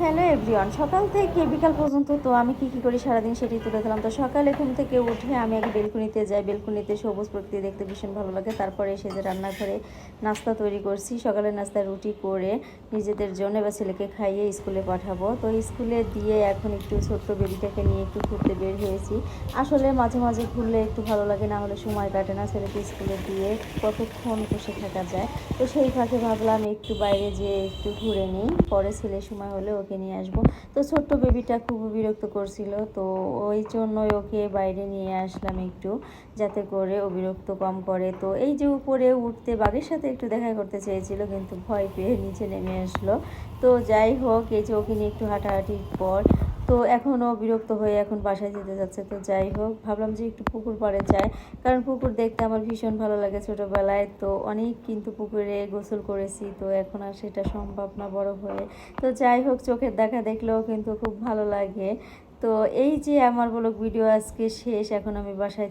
Hello everyone, সকাল থেকে বিকাল পর্যন্ত তো আমি কি করি সারাদিন সেটাই তুলে ধরলাম। তো সকালে ঘুম থেকে উঠে আমি আগে বেলকুনিতে যাই। বেলকুনিতে সবুজ প্রকৃতি দেখতে ভীষণ ভালো লাগে। তারপরে এসে যে রান্নাঘরে নাস্তা তৈরি করছি, সকালের নাস্তা রুটি করে নিজেদের জন্য বা ছেলেকে খাইয়ে স্কুলে পাঠাবো। তো স্কুলে দিয়ে এখন একটু ছোট্ট বেবিটাকে নিয়ে একটু ঘুরতে বের হয়েছি। আসলে মাঝে মাঝে ঘুরলে একটু ভালো লাগে, না হলে সময় কাটে না। ছেলেকে স্কুলে দিয়ে কতক্ষণ বসে থাকা যায়। তো সেই ফাঁকে ভাবলাম একটু বাইরে যেয়ে একটু ঘুরে নিই, পরে ছেলের সময় হলে ওকে নিয়ে আসবো। তো ছোট্ট বেবিটা খুব বিরক্ত করছিল, তো ওই জন্যই ওকে বাইরে নিয়ে আসলাম একটু, যাতে করে ও বিরক্ত কম করে। তো এই যে উপরে উঠতে বাঘের সাথে একটু দেখা করতে চেয়েছিল, কিন্তু ভয় পেয়ে নিচে নেমে আসলো। তো যাই হোক, এই যে ওকে নিয়ে একটু হাঁটাহাঁটির পর তো এখনও বিরক্ত হয়ে এখন বাসায় যেতে যাচ্ছে। তো যাই হোক, ভাবলাম যে একটু পুকুর পাড়ে যায়, কারণ পুকুর দেখতে আমার ভীষণ ভালো লাগে। ছোটোবেলায় তো অনেক কিন্তু পুকুরে গোসল করেছি, তো এখন আর সেটা সম্ভব না বড় হয়ে। তো যাই হোক, চোখের দেখা দেখলেও কিন্তু খুব ভালো লাগে। তো এই যে আমার ব্লগ ভিডিও আজকে শেষ, এখন আমি বাসায়